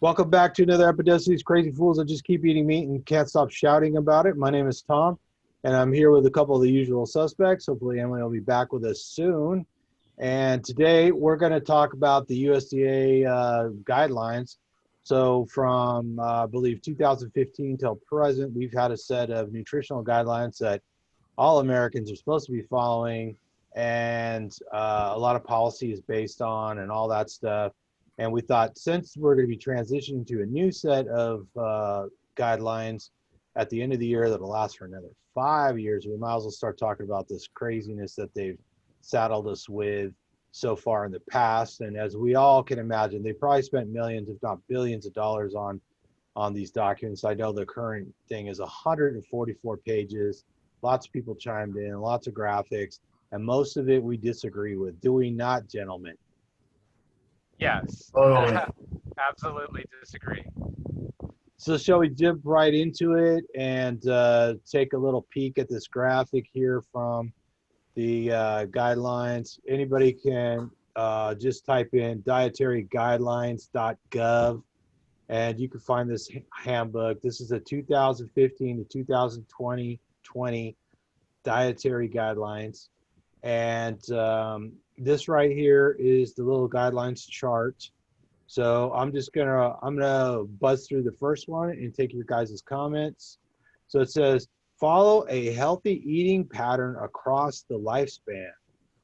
Welcome back to another episode of these crazy fools that just keep eating meat and can't stop shouting about it. My name is Tom, and I'm here with a couple of the usual suspects. Hopefully, Emily will be back with us soon. And today we're going to talk about the USDA guidelines. So from, I believe, 2015 till present, we've had a set of nutritional guidelines that all Americans are supposed to be following, and a lot of policy is based on and all that stuff. And we thought, since we're going to be transitioning to a new set of guidelines at the end of the year that'll last for another 5 years, we might as well start talking about this craziness that they've saddled us with so far in the past. And as we all can imagine, they probably spent millions, if not billions of dollars on these documents. I know the current thing is 144 pages. Lots of people chimed in, lots of graphics, and most of it we disagree with. Do we not, gentlemen? Yes. Totally. Absolutely disagree. So shall we jump right into it and take a little peek at this graphic here from the guidelines? Anybody can just type in dietaryguidelines.gov, and you can find this handbook. This is a 2015 to 2020 dietary guidelines. And this right here is the little guidelines chart. So I'm gonna buzz through the first one and take your guys' comments. So it says, follow a healthy eating pattern across the lifespan.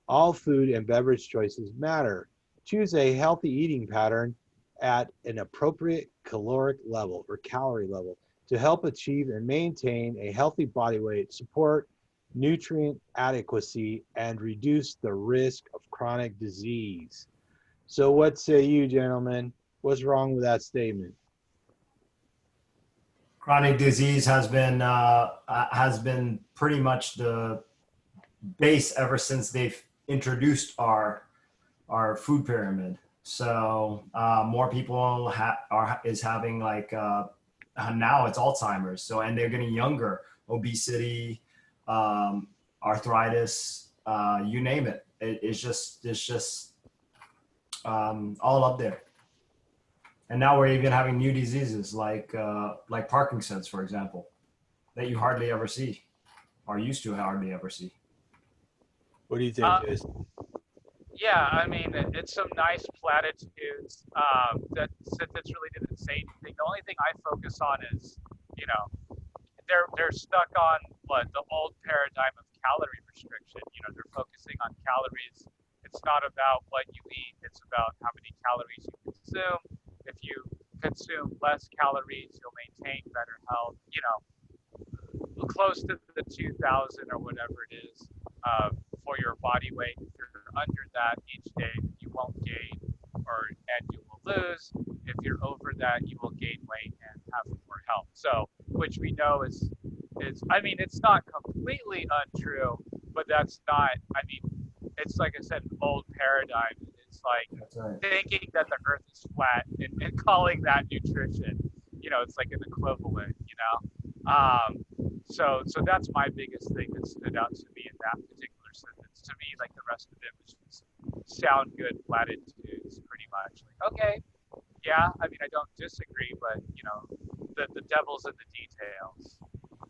All food and beverage choices matter. Choose a healthy eating pattern at an appropriate caloric level or calorie level to help achieve and maintain a healthy body weight, support nutrient adequacy, and reduce the risk of chronic disease. So what say you, gentlemen? What's wrong with that statement? Chronic disease has been pretty much the base ever since they've introduced our food pyramid. So more people is having like now it's Alzheimer's. So, and they're getting younger, obesity, arthritis, you name it. It's just all up there. And now we're even having new diseases like Parkinson's, for example, that you hardly ever see, or used to hardly ever see. What do you think, Jason? Yeah, I mean, it's some nice platitudes that sentence really didn't say anything. The only thing I focus on is, they're stuck on the old paradigm of calorie restriction. They're focusing on calories. It's not about what you eat. It's about how many calories you consume. If you consume less calories, you'll maintain better health. Close to the 2,000 or whatever it is for your body weight. If you're under that each day, you won't gain and you will lose. If you're over that, you will gain weight and have more health. So, which we know is I mean, it's not completely untrue, but that's not, it's like I said, an old paradigm. It's like thinking that the earth is flat and calling that nutrition. It's like an equivalent, So that's my biggest thing that stood out to me in that particular sentence. To me, like the rest of it was just sound good platitudes, pretty much. Like, okay, yeah, I don't disagree, but the devil's in the details.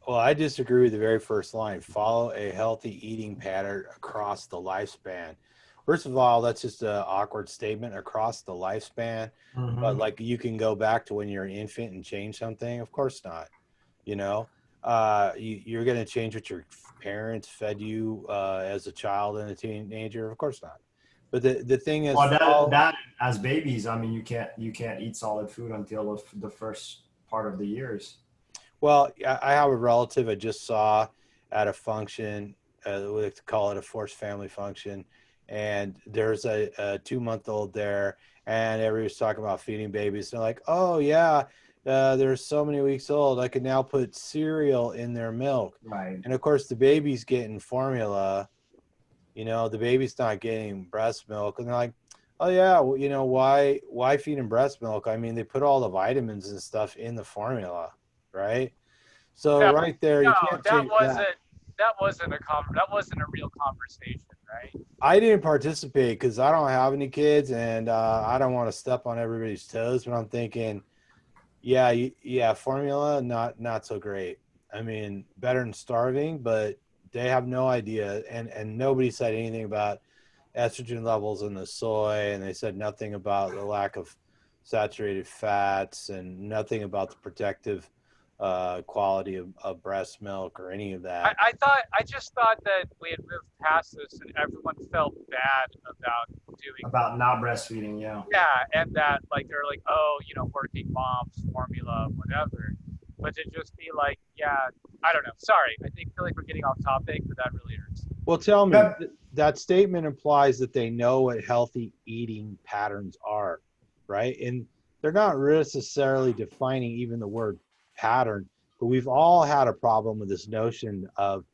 Well, I disagree with the very first line. Follow a healthy eating pattern across the lifespan. First of all, that's just an awkward statement, across the lifespan. Mm-hmm. But like, you can go back to when you're an infant and change something. Of course not. You're going to change what your parents fed you as a child and a teenager. Of course not. But the thing is, well, that as babies, you can't eat solid food until the first part of the years. Well, I have a relative I just saw at a function, we call it a forced family function, and there's a 2-month-old there, and everybody's talking about feeding babies. They're like, oh, yeah, they're so many weeks old, I could now put cereal in their milk. Right. And, of course, the baby's getting formula. The baby's not getting breast milk. And they're like, oh, yeah, well, why feed them breast milk? They put all the vitamins and stuff in the formula. Right? So right there, you can't change that. that wasn't a real conversation, right? I didn't participate because I don't have any kids, and I don't want to step on everybody's toes. But I'm thinking, yeah, yeah, formula not so great. I mean, better than starving, but they have no idea, and nobody said anything about estrogen levels in the soy, and they said nothing about the lack of saturated fats, and nothing about the protective quality of breast milk or any of that. I just thought that we had moved past this and everyone felt bad about doing About not breastfeeding. Yeah. yeah, and that like they're like, oh, working moms formula, whatever. But to just be like, yeah, I don't know. Sorry, I feel like we're getting off topic, but that really hurts. Well, tell me, Yep. that statement implies that they know what healthy eating patterns are, right? And they're not necessarily defining even the word pattern, but we've all had a problem with this notion of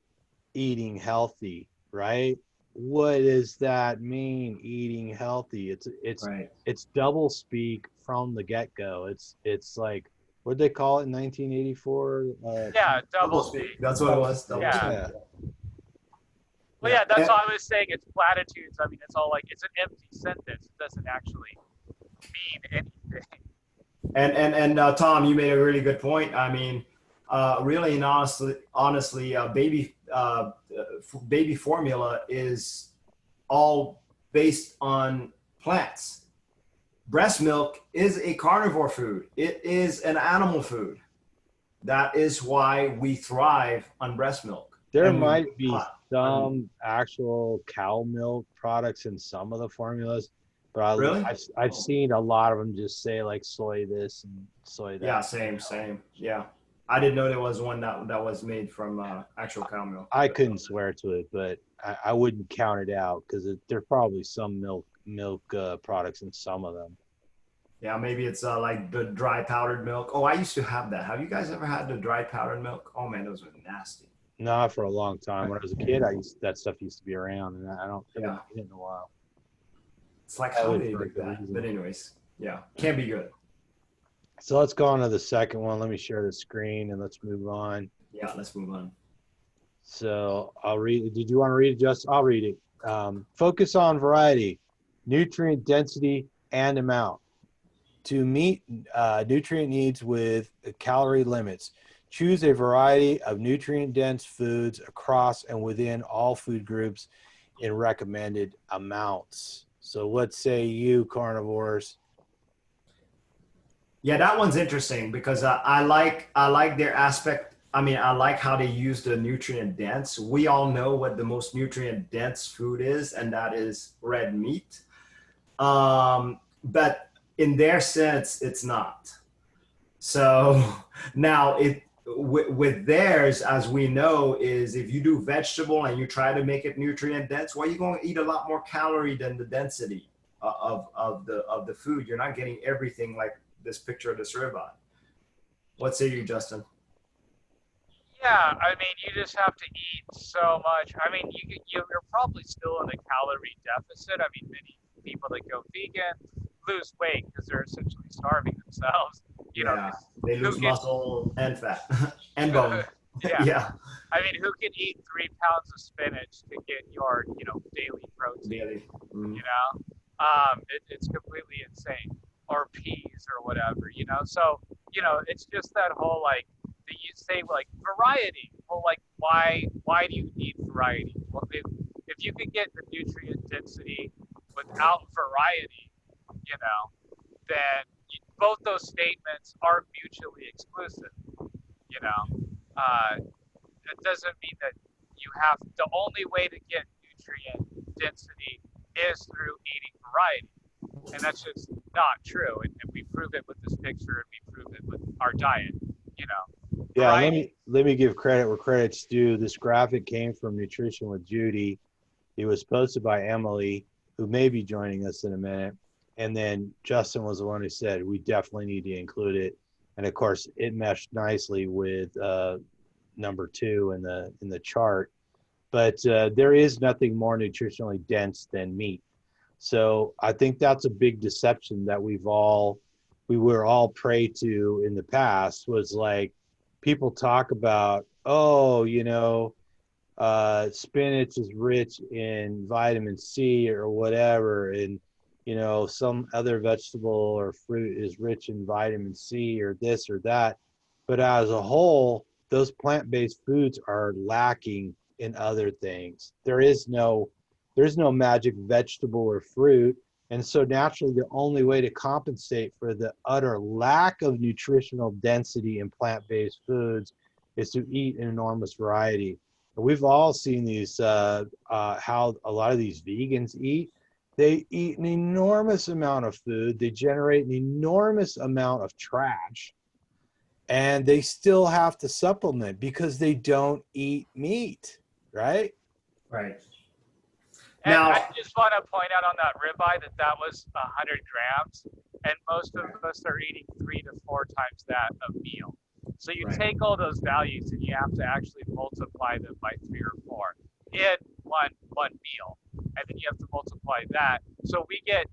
eating healthy, right? What does that mean, eating healthy? Right. It's double speak from the get-go. It's like, what did they call it in 1984? Yeah, double speak. That's what it was. Double Yeah. speak. Well, yeah, that's all I was saying. It's platitudes. I mean, it's all like it's an empty sentence. It doesn't actually mean anything. And Tom, you made a really good point. I mean, really and honestly, baby formula is all based on plants. Breast milk is a carnivore food. It is an animal food. That is why we thrive on breast milk. There might be some actual cow milk products in some of the formulas, but Really? I've seen a lot of them just say like soy this and soy that. Yeah, same. Yeah. I didn't know there was one that was made from actual cow milk. I couldn't swear to it, but I wouldn't count it out because there's probably some milk products in some of them. Yeah, maybe it's like the dry powdered milk. Oh, I used to have that. Have you guys ever had the dry powdered milk? Oh man, those were nasty. Not for a long time. When I was a kid, that stuff used to be around, and I haven't eaten it in a while. It's like how they make that. But anyways, yeah, can be good. So let's go on to the second one. Let me share the screen and let's move on. Yeah, let's move on. So I'll read it. Did you want to read it, Justin? I'll read it. Focus on variety, nutrient density, and amount. To meet nutrient needs with calorie limits, choose a variety of nutrient-dense foods across and within all food groups in recommended amounts. So what say you, carnivores? Yeah, that one's interesting because I like their aspect. I mean, I like how they use the nutrient dense. We all know what the most nutrient dense food is, and that is red meat. But in their sense, it's not. So now with theirs, as we know, is if you do vegetable and you try to make it nutrient dense, well, you're going to eat a lot more calorie than the density of the food. You're not getting everything like this picture of this ribeye. What say you, Justin? Yeah, I mean, you just have to eat so much. I mean, you're probably still in a calorie deficit. I mean, many people that go vegan lose weight because they're essentially starving themselves. They lose muscle and fat and bone. Yeah. I mean, who can eat 3 pounds of spinach to get your, daily protein? Daily. Mm-hmm. It's completely insane. Or peas or whatever, So, it's just that whole like you say like variety. Well, like why do you need variety? Well, if you can get the nutrient density without variety, then both those statements are mutually exclusive. It doesn't mean that the only way to get nutrient density is through eating variety. And that's just not true. And we prove it with this picture, and we prove it with our diet, Yeah, variety. let me give credit where credit's due. This graphic came from Nutrition with Judy. It was posted by Emily, who may be joining us in a minute. And then Justin was the one who said, we definitely need to include it. And of course, it meshed nicely with number 2 in the chart. But there is nothing more nutritionally dense than meat. So I think that's a big deception that we were all prey to in the past, was like people talk about, spinach is rich in vitamin C or whatever, and some other vegetable or fruit is rich in vitamin C or this or that. But as a whole, those plant-based foods are lacking in other things. There's no magic vegetable or fruit. And so naturally, the only way to compensate for the utter lack of nutritional density in plant-based foods is to eat an enormous variety. And we've all seen these, how a lot of these vegans eat. They eat an enormous amount of food. They generate an enormous amount of trash, and they still have to supplement because they don't eat meat, right? Right. And I Now, just want to point out on that ribeye that was 100 grams, and most of us are eating 3 to 4 times that a meal. So you right. take all those values and you have to actually multiply them by 3 or 4 in one meal, and then you have to multiply that. So we get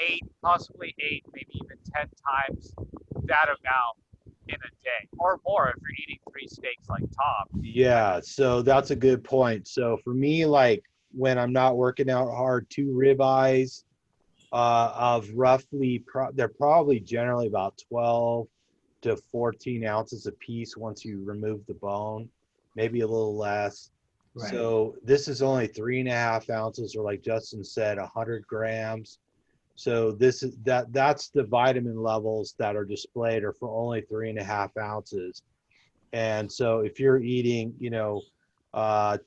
8, possibly 8, maybe even 10 times that amount in a day, or more if you're eating 3 steaks like Tom. Yeah, so that's a good point. So for me, like when I'm not working out hard, 2 ribeyes of roughly, they're probably generally about 12 to 14 ounces a piece once you remove the bone, maybe a little less. Right. So this is only 3.5 ounces, or like Justin said, 100 grams. So that's the vitamin levels that are displayed are for only 3.5 ounces. And so if you're eating, a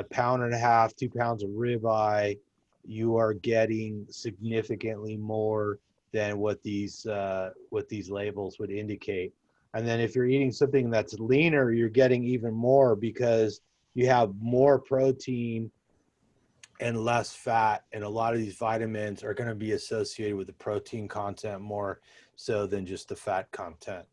pound and a half, 2 pounds of ribeye, you are getting significantly more than what these labels would indicate. And then if you're eating something that's leaner, you're getting even more because you have more protein and less fat. And a lot of these vitamins are going to be associated with the protein content more so than just the fat content.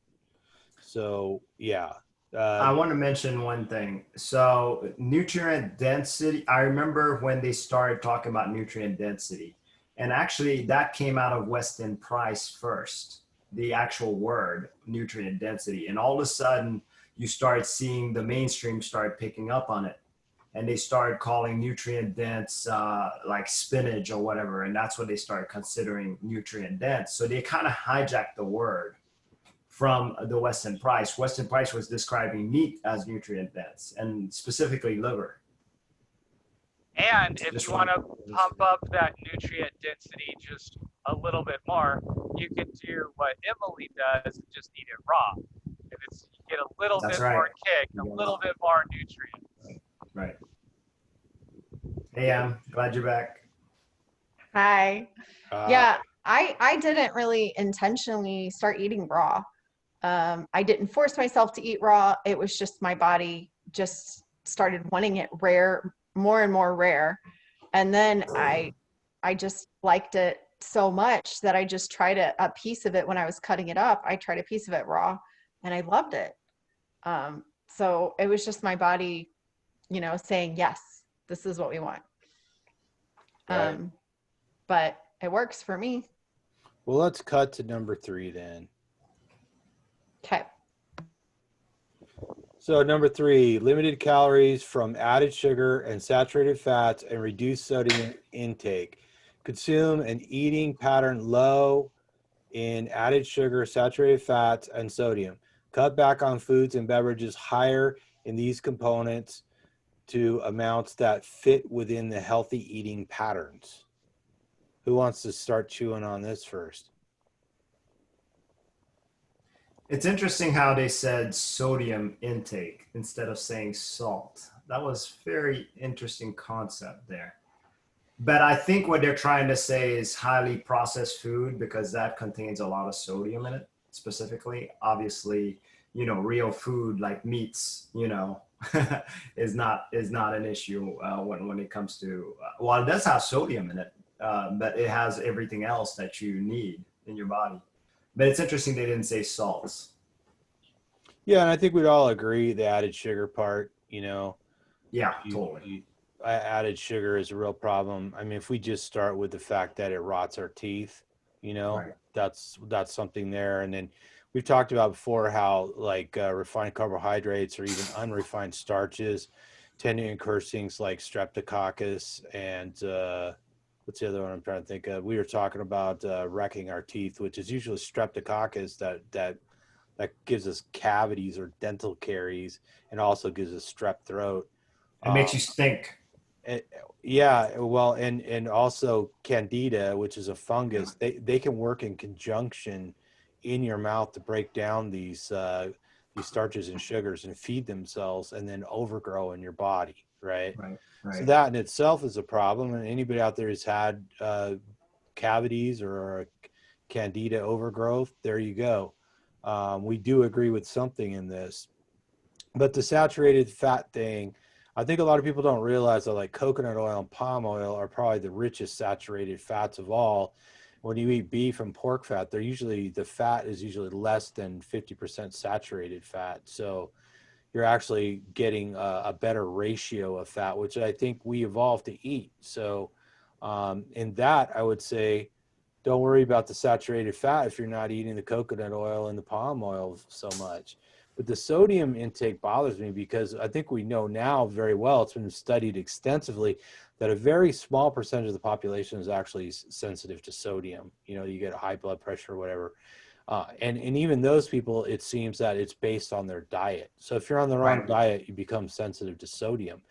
So yeah. I want to mention one thing. So, nutrient density, I remember when they started talking about nutrient density, and actually that came out of Weston Price first, the actual word nutrient density. And all of a sudden, you start seeing the mainstream start picking up on it. And they started calling nutrient dense like spinach or whatever. And that's what they started considering nutrient dense. So they kind of hijacked the word from the Weston Price. Weston Price was describing meat as nutrient dense, and specifically liver. And if you want to pump up that nutrient density just a little bit more, you can do what Emily does and just eat it raw. And you get a little That's bit right. more kick, a little bit more nutrients. Right. Hey, I'm glad you're back. Hi. Yeah, I didn't really intentionally start eating raw. I didn't force myself to eat raw. It was just my body just started wanting it rare, more and more rare. And then I just liked it so much that I just tried a piece of it when I was cutting it up. I tried a piece of it raw and I loved it. So it was just my body, saying, yes, this is what we want. Right. But it works for me. Well, let's cut to number 3 then. Okay. So number 3, limited calories from added sugar and saturated fats and reduced sodium intake. Consume an eating pattern low in added sugar, saturated fats, and sodium. Cut back on foods and beverages higher in these components to amounts that fit within the healthy eating patterns. Who wants to start chewing on this first? It's interesting how they said sodium intake instead of saying salt. That was very interesting concept there. But I think what they're trying to say is highly processed food, because that contains a lot of sodium in it specifically. Obviously, real food like meats, is not an issue when it comes to, well, it does have sodium in it, but it has everything else that you need in your body. But it's interesting they didn't say salts. Yeah, and I think we'd all agree the added sugar part, Yeah, totally. Added sugar is a real problem. I mean, if we just start with the fact that it rots our teeth, Right. that's something there. And then we've talked about before how like refined carbohydrates or even unrefined starches tend to incur things like streptococcus and what's the other one I'm trying to think of? We were talking about wrecking our teeth, which is usually streptococcus that gives us cavities or dental caries, and also gives us strep throat. It makes you stink. Yeah, well, and also candida, which is a fungus. They can work in conjunction in your mouth to break down these starches and sugars and feed themselves, and then overgrow in your body, right? So that in itself is a problem. And anybody out there who's had cavities or a candida overgrowth, there you go. We do agree with something in this. But the saturated fat thing, I think a lot of people don't realize that like coconut oil and palm oil are probably the richest saturated fats of all. When you eat beef and pork fat, the fat is usually less than 50% saturated fat. So you're actually getting a better ratio of fat, which I think we evolved to eat. So in that, I would say, don't worry about the saturated fat if you're not eating the coconut oil and the palm oil so much. But the sodium intake bothers me because I think we know now very well, it's been studied extensively, that a very small percentage of the population is actually sensitive to sodium. You know, you get a high blood pressure or whatever. And even those people, it seems that it's based on their diet. So if you're on the wrong diet, you become sensitive to sodium.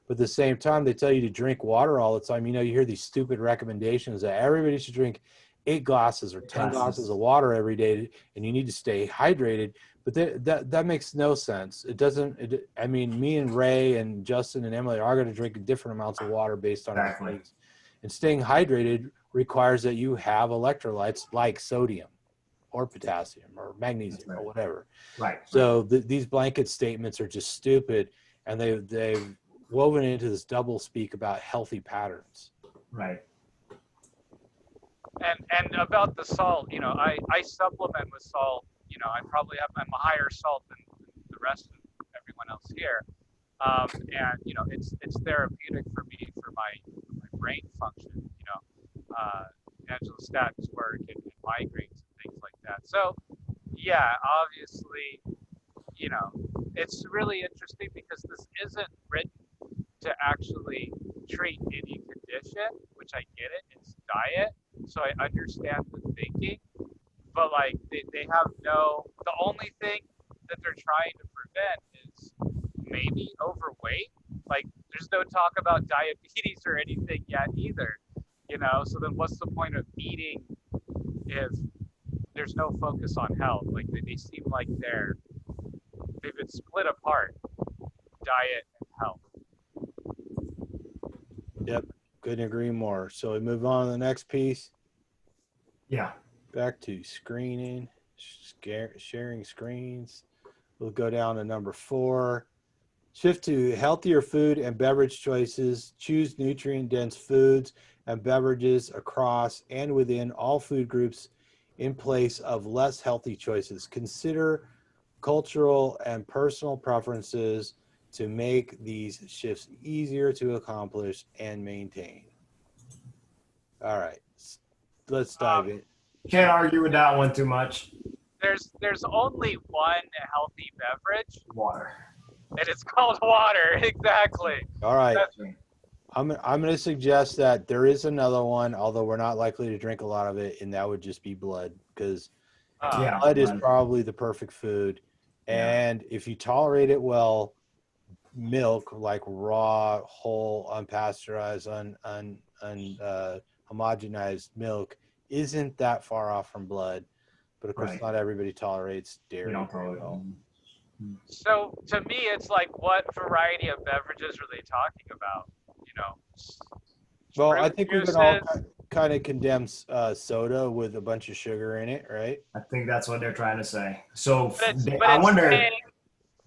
But at the same time, they tell you to drink water all the time. You know, you hear these stupid recommendations that everybody should drink 8 glasses or 10 glasses of water every day, and you need to stay hydrated. But that makes no sense. It doesn't. I mean, me and Ray and Justin and Emily are going to drink different amounts of water based on our needs. And staying hydrated requires that you have electrolytes like sodium or potassium or magnesium or whatever. So these blanket statements are just stupid, and they've woven into this double speak about healthy patterns. And about the salt, you know, I supplement with salt. You know, I probably have I'm a higher salt than the rest of everyone else here. And you know, it's therapeutic for me for my brain function. You know, Angela's work and migraines and things like that. So yeah, obviously, you know, it's really interesting because this isn't written to actually treat any condition, which I get it. It's diet, so I understand the thinking. But like they have the only thing that they're trying to prevent is maybe overweight. Like there's no talk about diabetes or anything yet either, you know. So then what's the point of eating if there's no focus on health? Like they seem like they've been split apart, diet and health. Yep, couldn't agree more. So we move on to the next piece. Back to screening, sharing screens. We'll go down to number 4. Shift to healthier food and beverage choices. Choose nutrient-dense foods and beverages across and within all food groups in place of less healthy choices. Consider cultural and personal preferences to make these shifts easier to accomplish and maintain. All right, let's dive in. Can't argue with that one too much. There's only one healthy beverage. Water. And it's called water. Exactly. All right. I'm going to suggest that there is another one, although we're not likely to drink a lot of it, and that would just be blood, because blood is probably the perfect food. And if you tolerate it well, milk, like raw, whole, unpasteurized, homogenized milk, isn't that far off from blood. But of course, not everybody tolerates dairy very well. So to me, it's like, what variety of beverages are they talking about? You know. Well, I think we can all kind of condemn soda with a bunch of sugar in it, right? I think that's what they're trying to say. So I wonder.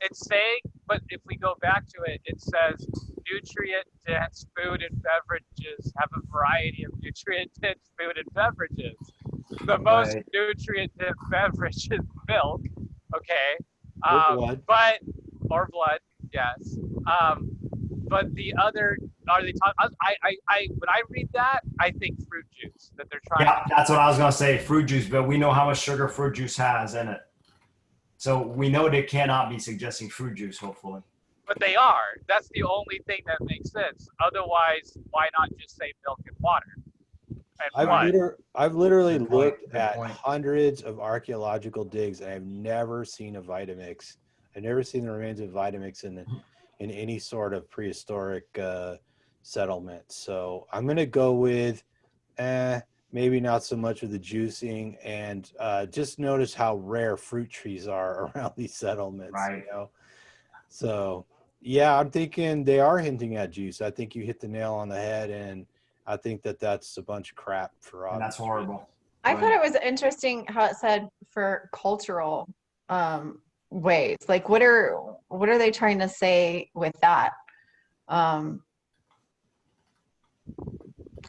It's saying, but if we go back to it, it says nutrient-dense food and beverages have a variety of nutrient-dense food and beverages. The most nutrient-dense beverage is milk, okay? Or blood, yes. But the other, are they talking? When I read that, I think fruit juice that they're trying. Yeah, that's what I was gonna say, fruit juice. But we know how much sugar fruit juice has in it, so we know they cannot be suggesting fruit juice. Hopefully. But they are. That's the only thing that makes sense. Otherwise, why not just say milk and water? And I've literally Good point, looked good at point. hundreds of archaeological digs, and I've never seen a Vitamix. I've never seen the remains of Vitamix in any sort of prehistoric settlement. So I'm gonna go with maybe not so much with the juicing, and just notice how rare fruit trees are around these settlements. Right. You know? So yeah, I'm thinking they are hinting at juice. I think you hit the nail on the head, and I think that that's a bunch of crap for And that's obvious horrible. I Go thought ahead. it was interesting how it said for cultural ways. Like what are they trying to say with that?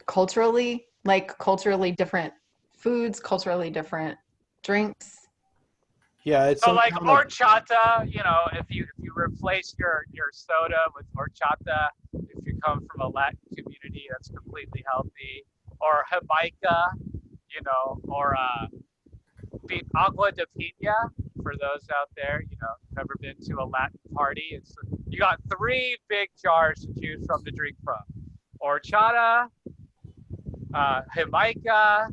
Culturally, like culturally different foods, culturally different drinks. Yeah, it's so some like kind of horchata, if you replace your soda with horchata, if you come from a Latin community, that's completely healthy. Or Jamaica, or agua de pina for those out there, never been to a Latin party. You got 3 big jars to choose from to drink from: horchata, Jamaica,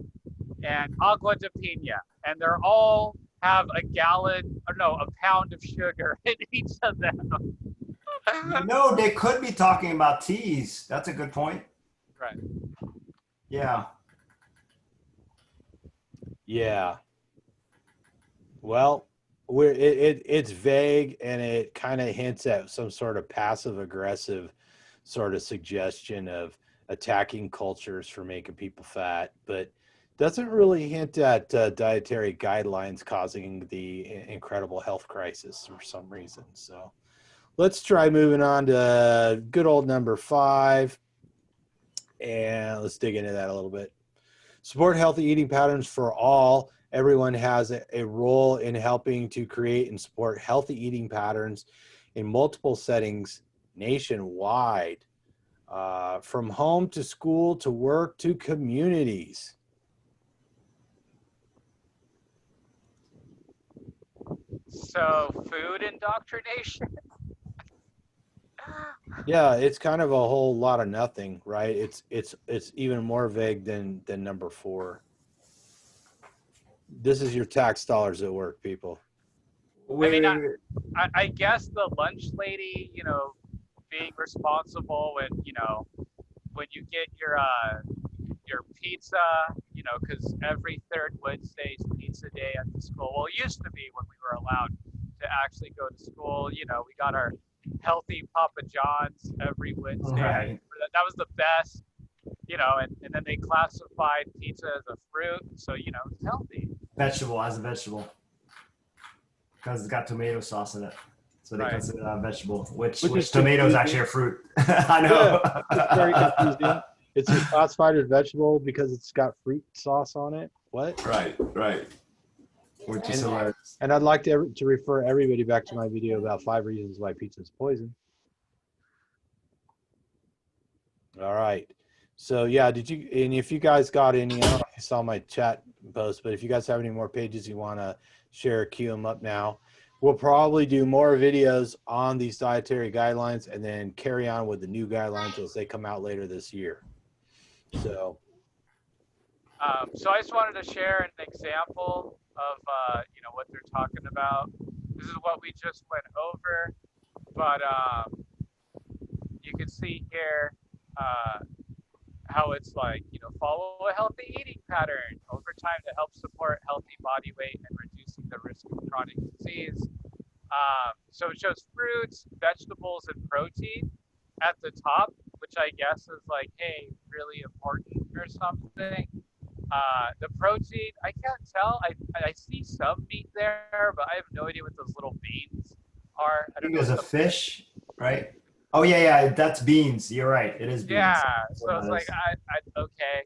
and agua de pina, and they're all have a pound of sugar in each of them. They could be talking about teas. That's a good point. Right. Yeah. yeah. Well, it's vague, and it kind of hints at some sort of passive aggressive sort of suggestion of attacking cultures for making people fat, but doesn't really hint at dietary guidelines causing the incredible health crisis for some reason. So let's try moving on to good old number 5, and let's dig into that a little bit. Support healthy eating patterns for all. Everyone has a role in helping to create and support healthy eating patterns in multiple settings nationwide, from home to school to work to communities. So food indoctrination. Yeah, it's kind of a whole lot of nothing, right? It's even more vague than number 4. This is your tax dollars at work, people. Wait. I guess the lunch lady, being responsible when you get your pizza, because every third Wednesday is pizza day at the school. Well, it used to be when we were allowed to actually go to school. We got our healthy Papa John's every Wednesday. Right. That was the best, and then they classified pizza as a fruit, so it's healthy. Vegetable as a vegetable. Because it's got tomato sauce in it. So they consider that a vegetable, which is tomato is confusing. actually a fruit. I know. Yeah, it's very confusing. It's classified as vegetable because it's got fruit sauce on it. What? Right. Which is hilarious. And I'd like to refer everybody back to my video about 5 reasons why pizza is poison. All right. So yeah, and if you guys got any, I don't know if you saw my chat post, but if you guys have any more pages you want to share, queue them up now. We'll probably do more videos on these dietary guidelines and then carry on with the new guidelines as they come out later this year. So I just wanted to share an example of what they're talking about. This is what we just went over, but you can see here how it's like, follow a healthy eating pattern over time to help support healthy body weight and reducing the risk of chronic disease. So it shows fruits, vegetables, and protein at the top, which I guess is like, hey, really important or something. The protein, I can't tell. I see some meat there, but I have no idea what those little beans are. I think there's a fish, right? Oh yeah, that's beans. You're right. It is beans. Yeah, so it's like, okay.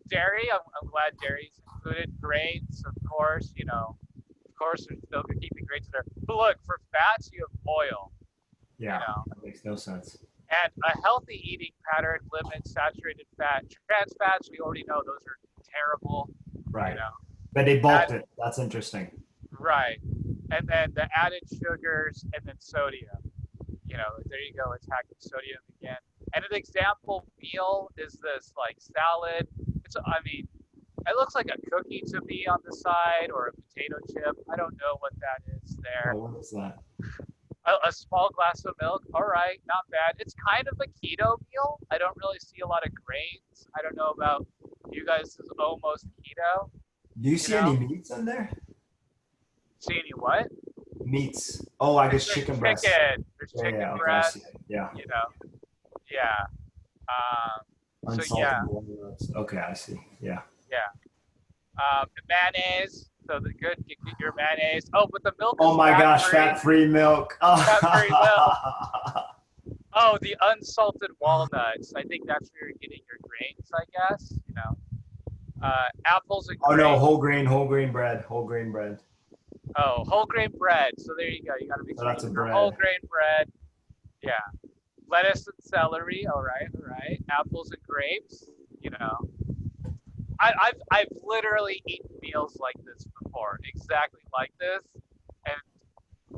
Dairy, I'm glad dairy's included. Grains, of course, we're still keeping grains in there. But look, for fats, you have oil. Yeah, that makes no sense. And a healthy eating pattern limits saturated fat. Trans fats, we already know those are terrible. Right. But they bulked it. That's interesting. Right. And then the added sugars and then sodium. you know, there you go, attacking sodium again. And an example meal is this like salad. I mean, it looks like a cookie to me on the side, or a potato chip. I don't know what that is there. Oh, what is that? A small glass of milk. All right, not bad. It's kind of a keto meal. I don't really see a lot of grains. I don't know about you guys. Is almost keto. Do you see any meats in there? See any what? Meats. Oh, I guess chicken breast. There's chicken breast. Yeah. You know. Yeah. So Unsalted yeah. walnuts. Okay, I see. Yeah. Yeah. Mayonnaise. So the good, get your mayonnaise. Oh, but the milk. Oh is my gosh, fat-free. fat-free milk. Oh. Fat-free milk. Oh, the unsalted walnuts. I think that's where you're getting your grains, I guess. You know, apples and Oh grapes. no, whole grain bread. Oh, whole grain bread. So there you go. You got to make So sure that's you a eat bread. whole grain bread. Yeah. Lettuce and celery. All right. Apples and grapes. You know. I've literally eaten meals like this before, exactly like this, and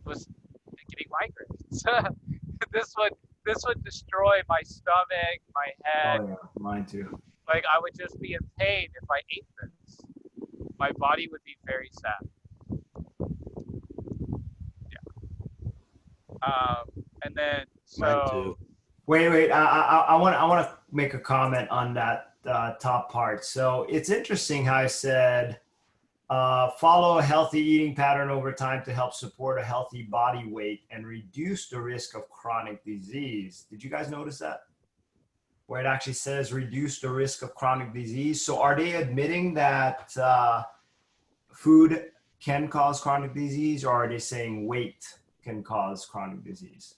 was getting migraines. This would destroy my stomach, my head. Oh yeah, mine too. Like I would just be in pain if I ate this. My body would be very sad. Yeah. And then Mine so. too. Wait. I want to make a comment on that top part. So it's interesting how I said follow a healthy eating pattern over time to help support a healthy body weight and reduce the risk of chronic disease. Did you guys notice that? Where it actually says reduce the risk of chronic disease. So are they admitting that food can cause chronic disease, or are they saying weight can cause chronic disease?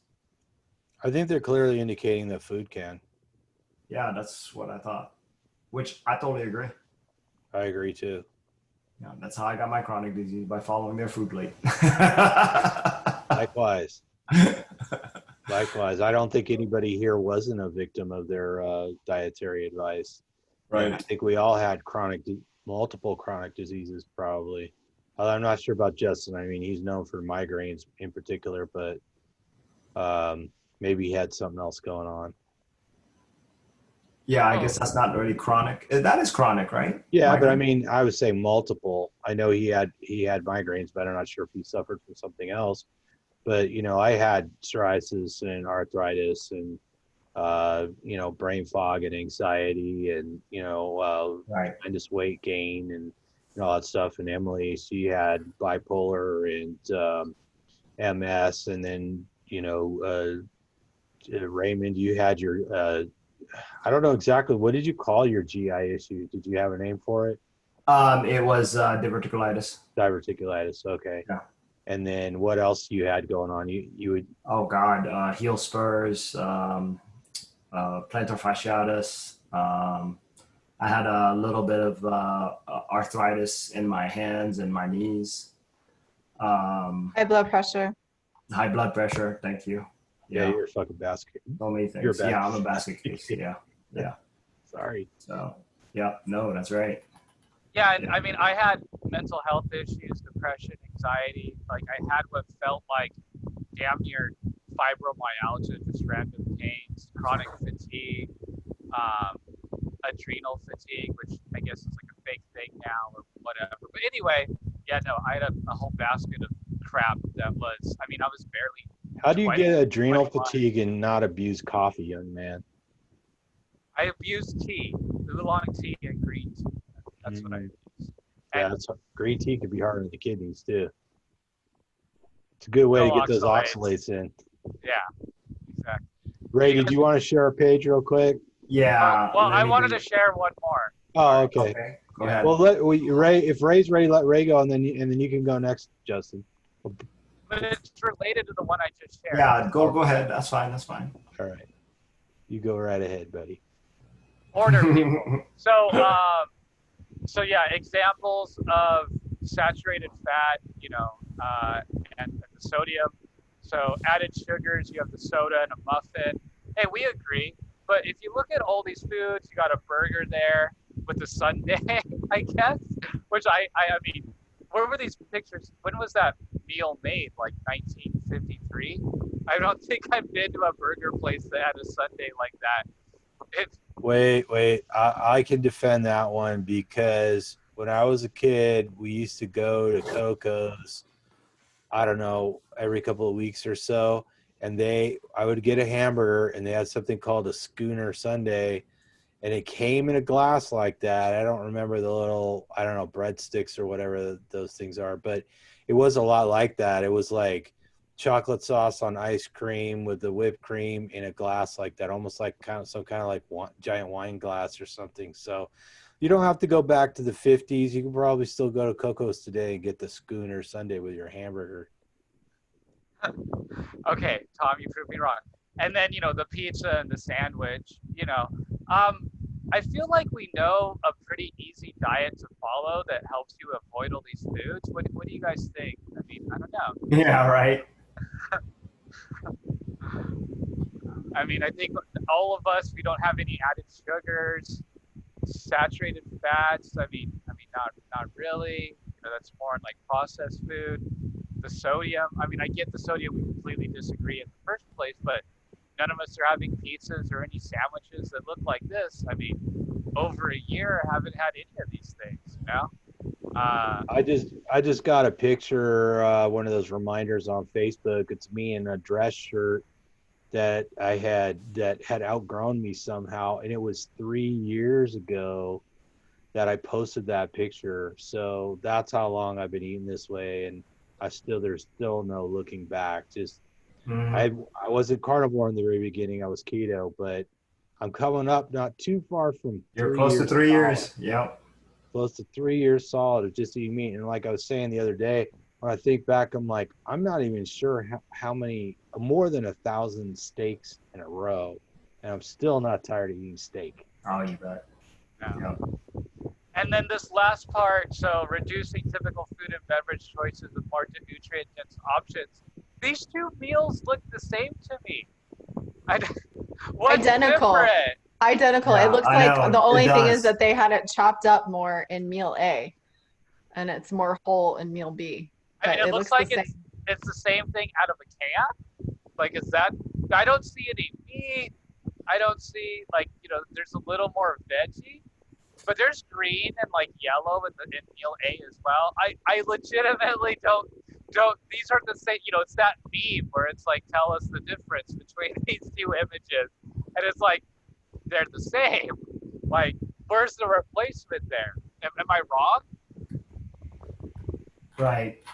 I think they're clearly indicating that food can. Yeah, that's what I thought, which I totally agree. I agree too. Yeah, that's how I got my chronic disease, by following their food plate. Likewise. Likewise. I don't think anybody here wasn't a victim of their dietary advice. Right. And I think we all had multiple chronic diseases probably. I'm not sure about Justin. I mean, he's known for migraines in particular, but maybe he had something else going on. Yeah, I guess that's not really chronic. That is chronic, right? Yeah, Migraine? but I mean, I was saying multiple. I know he had migraines, but I'm not sure if he suffered from something else. But you know, I had psoriasis and arthritis and brain fog and anxiety and Right. tremendous weight gain and all that stuff. And Emily, she had bipolar and MS, and then Raymond, you had your I don't know exactly, what did you call your GI issue? Did you have a name for it? It was diverticulitis. Diverticulitis. Okay. Yeah. And then what else you had going on? You would. Oh God, heel spurs, plantar fasciitis. I had a little bit of arthritis in my hands and my knees. High blood pressure. High blood pressure. Thank you. Yeah, you're a fucking basket. So many things. You're a Yeah, I'm a basket case. Yeah. Sorry. So, yeah, no, that's right. Yeah, and I mean, I had mental health issues, depression, anxiety. Like, I had what felt like damn near fibromyalgia, just random pains, chronic fatigue, adrenal fatigue, which I guess is like a fake thing now or whatever. But anyway, yeah, no, I had a whole basket of crap that was, I mean, I was barely. How do you 20, get adrenal 21. fatigue and not abuse coffee, young man? I abused tea, oolong tea and green tea. That's what I abused. Yeah, green tea could be hard on the kidneys too. It's a good way to get those oxalates in. Yeah, exactly. Ray, did you want to share a page real quick? Yeah. Well, I wanted to share one more. Oh, okay. Go ahead. Well, if Ray's ready, let Ray go, and then you can go next, Justin. But it's related to the one I just shared. Yeah, go ahead. That's fine. All right. You go right ahead, buddy. Order people. So yeah, examples of saturated fat, and the sodium. So added sugars, you have the soda and a muffin. Hey, we agree. But if you look at all these foods, you got a burger there with the sundae, I guess. Which I mean, where were these pictures? When was that meal made like 1953. I don't think I've been to a burger place that had a Sunday like that. Wait. I can defend that one because when I was a kid, we used to go to Coco's, I don't know, every couple of weeks or so. And I would get a hamburger and they had something called a schooner Sunday. And it came in a glass like that. I don't remember the little, I don't know, breadsticks or whatever those things are, but it was a lot like that. It was like chocolate sauce on ice cream with the whipped cream in a glass like that, almost like some kind of like giant wine glass or something. So you don't have to go back to the 50s. You can probably still go to Coco's today and get the schooner Sunday with your hamburger. Okay, Tom, you proved me wrong. And then, the pizza and the sandwich, I feel like we know a pretty easy diet to follow that helps you avoid all these foods. What do you guys think? I mean, I don't know. Yeah, right. I mean, I think all of us, we don't have any added sugars, saturated fats. I mean, not really. That's more in like processed food. The sodium. I mean, I get the sodium. We completely disagree in the first place, but none of us are having pizzas or any sandwiches that look like this. I mean, over a year, I haven't had any of these things. I just got a picture, one of those reminders on Facebook. It's me in a dress shirt that had outgrown me somehow, and it was 3 years ago that I posted that picture. So that's how long I've been eating this way, and there's still no looking back. Just I wasn't carnivore in the very beginning. I was keto, but I'm coming up not too far from You're close to 3 years. Yep. Close to 3 years solid of just eating meat. And like I was saying the other day, when I think back, I'm like, I'm not even sure how many, more than 1,000 steaks in a row. And I'm still not tired of eating steak. Oh, you bet. Yeah. And then this last part, so reducing typical food and beverage choices with more nutrient-dense options. These two meals look the same to me. What's Identical. different? Identical. Yeah, it looks I like know, the only it thing does. is that they had it chopped up more in meal A, and it's more whole in meal B. I mean, But it looks like the it's the same thing out of a can. Like, is that? I don't see any meat. I don't see there's a little more veggie, but there's green and like yellow in meal A as well. I legitimately don't. These are the same. It's that meme where it's like, tell us the difference between these two images, and it's like they're the same. Like, where's the replacement there? Am I wrong? Right.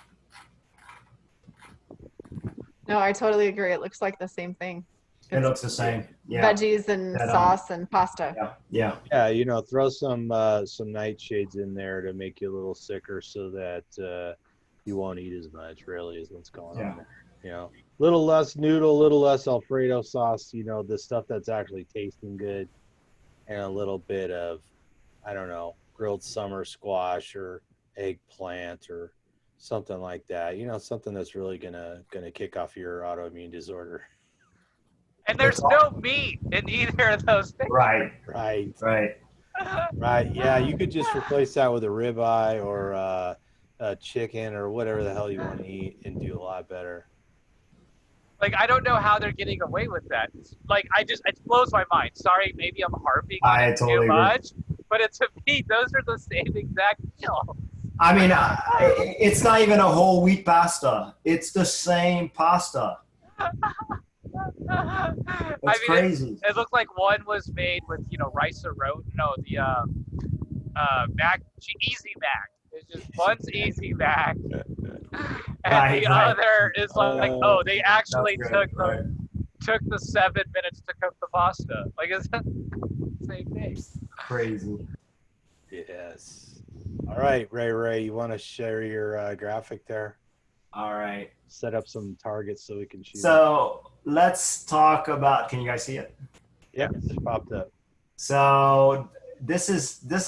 No, I totally agree. It looks like the same thing. It looks the same. Yeah. Veggies and That, sauce and pasta. Yeah. Yeah, throw some nightshades in there to make you a little sicker so that you won't eat as much, really, is what's going on there. Little less noodle, little less Alfredo sauce, the stuff that's actually tasting good, and a little bit of, I don't know, grilled summer squash or eggplant or something like that. Something that's really gonna kick off your autoimmune disorder. And there's no meat in either of those things. Right. Yeah, you could just replace that with a ribeye or a chicken or whatever the hell you want to eat and do a lot better. Like, I don't know how they're getting away with that. Like, it blows my mind. Sorry, maybe I'm harping on it too much, but to me, those are the same exact meal. I mean, it's not even a whole wheat pasta. It's the same pasta. It's crazy. It looked like one was made with, rice or no, the Easy Mac. It's just one's Easy Mac, and the other is like, they actually took the 7 minutes to cook the pasta. Like, it's the same thing. Crazy. Yes. All right, Ray, you want to share your graphic there? All right. Set up some targets so we can shoot. So let's talk about, can you guys see it? Yeah, it popped up. So this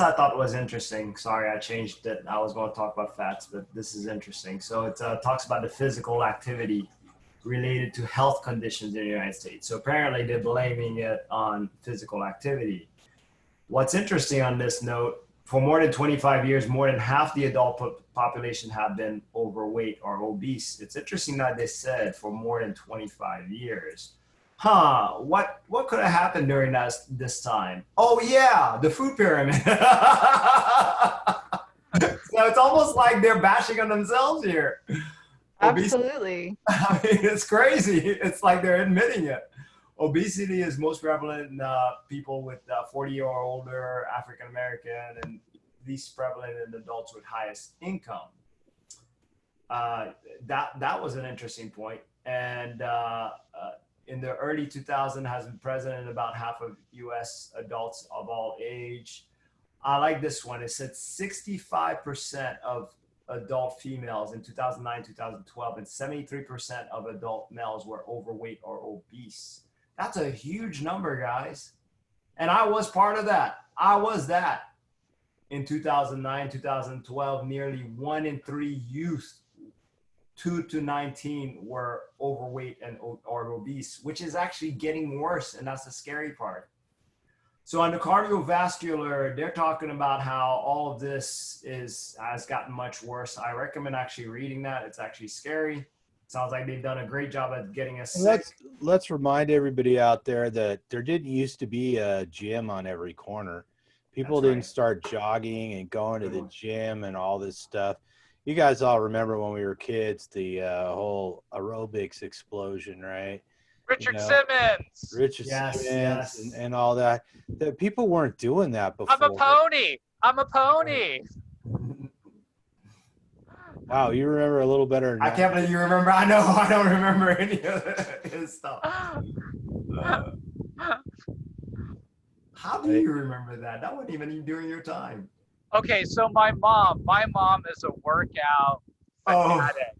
I thought was interesting. Sorry, I changed it. I was going to talk about fats, but this is interesting. So it talks about the physical activity related to health conditions in the United States. So apparently they're blaming it on physical activity. What's interesting on this note for more than 25 years, more than half the adult population have been overweight or obese. It's interesting that they said for more than 25 years. Huh, what could have happened during this time? Oh yeah, the food pyramid. So it's almost like they're bashing on themselves here. Absolutely. I mean, it's crazy. It's like they're admitting it. Obesity is most prevalent in people with 40 or older, African American, and least prevalent in adults with highest income. That was an interesting point. And in the early 2000s, has been present in about half of U.S. adults of all age. I like this one. It said 65% of adult females in 2009, 2012, and 73% of adult males were overweight or obese. That's a huge number, guys. And I was part of that. I was that. In 2009, 2012, nearly 1 in 3 youth 2 to 19 were overweight or obese, which is actually getting worse. And that's the scary part. So on the cardiovascular, they're talking about how all of this has gotten much worse. I recommend actually reading that. It's actually scary. Sounds like they've done a great job at getting us sick. Let's remind everybody out there that there didn't used to be a gym on every corner. People didn't start jogging and going to the gym and all this stuff. You guys all remember when we were kids, the whole aerobics explosion, right? Richard Simmons. Richard Simmons and all that. That people weren't doing that before. I'm a pony. I'm a pony. Wow, you remember a little better than I can't believe you remember. I know. I don't remember any of his stuff. How do you remember that? That wasn't even during your time. Okay, so my mom is a workout fanatic.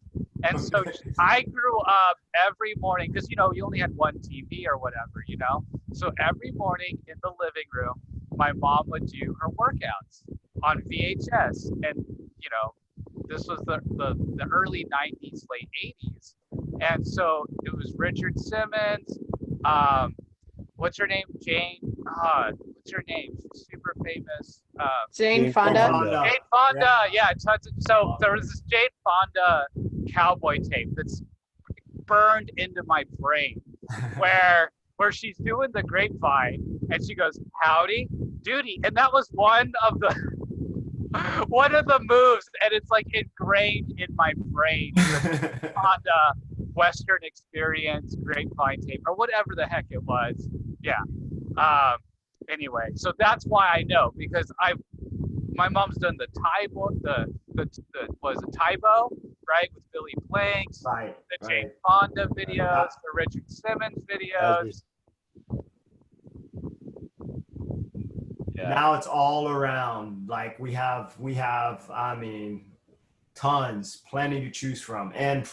And so I grew up every morning, because, you know, you only had one TV or whatever, you know? So every morning in the living room, my mom would do her workouts on VHS. And, you know, this was the early 90s, late 80s. And so it was Richard Simmons. What's her name? Jane. What's her name? She's super famous. Jane Fonda. Jane Fonda. Yeah. So there was this Jane Fonda cowboy tape that's burned into my brain, where she's doing the grapevine and she goes, "Howdy, doody," and that was one of the moves, and it's like ingrained in my brain. The Fonda Western Experience grapevine tape or whatever the heck it was. Yeah. Anyway, so that's why I know, because my mom's done the Taibo, the Taibo, right, with Billy Blanks, the Jane Fonda videos, the Richard Simmons videos. Now it's all around. Like we have, I mean, tons, plenty to choose from, and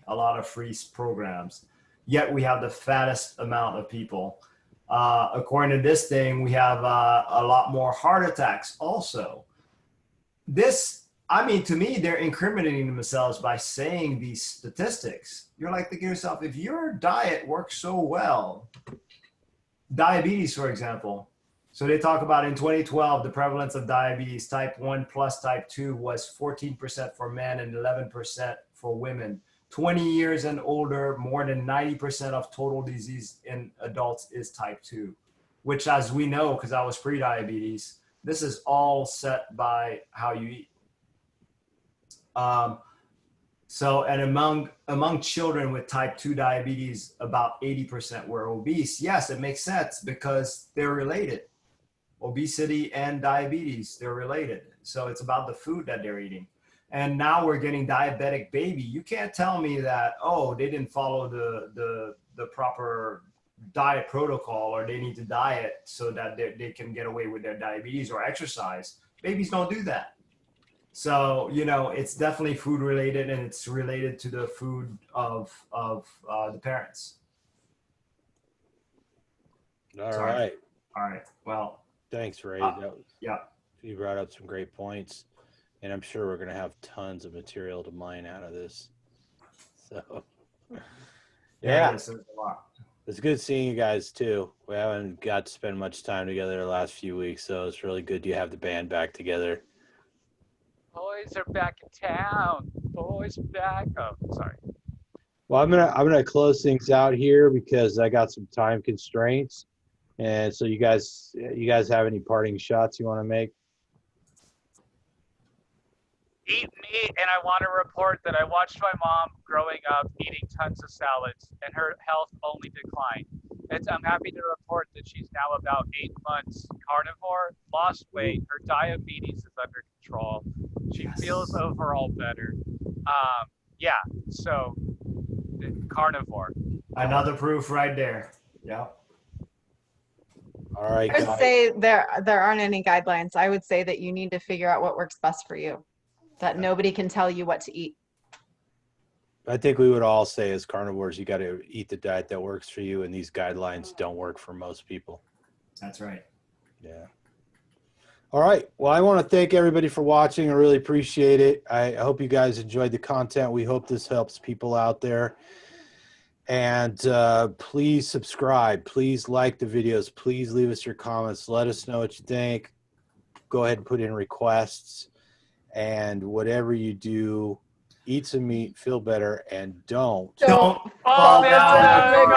a lot of free programs. Yet we have the fattest amount of people. According to this thing, we have a lot more heart attacks also. I mean, to me, they're incriminating themselves by saying these statistics. You're like thinking to yourself, if your diet works so well, diabetes, for example. So they talk about in 2012, the prevalence of diabetes type 1 plus type 2 was 14% for men and 11% for women. 20 years and older, more than 90% of total disease in adults is type 2, which, as we know, because I was pre-diabetes, this is all set by how you eat. So, and among children with type 2 diabetes, about 80% were obese. Yes, it makes sense because they're related. Obesity and diabetes, they're related. So it's about the food that they're eating. And now we're getting diabetic baby. You can't tell me that, oh, they didn't follow the proper diet protocol, or they need to diet so that they can get away with their diabetes or exercise. Babies don't do that. So, you know, it's definitely food related, and it's related to the food of the parents. All right. Well, thanks, Ray. Yeah. You brought up some great points, and I'm sure we're going to have tons of material to mine out of this. So, yeah. There's a lot. It's good seeing you guys too. We haven't got to spend much time together the last few weeks, so it's really good you have the band back together. Boys are back in town. Boys back. Oh, sorry. Well, I'm gonna close things out here because I got some time constraints, and so you guys have any parting shots you want to make? Eat meat, and I want to report that I watched my mom growing up eating tons of salads, and her health only declined. I'm happy to report that she's now about 8 months carnivore, lost weight, her diabetes is under control. She feels overall better. Yeah, so carnivore. Another proof right there. Yeah. All right, I would say there aren't any guidelines. I would say that you need to figure out what works best for you. That nobody can tell you what to eat. I think we would all say as carnivores, you got to eat the diet that works for you, and these guidelines don't work for most people. That's right. Yeah. All right. Well, I want to thank everybody for watching. I really appreciate it. I hope you guys enjoyed the content. We hope this helps people out there. And please subscribe. Please like the videos. Please leave us your comments. Let us know what you think. Go ahead and put in requests. And whatever you do, eat some meat, feel better, and don't Don't fall down.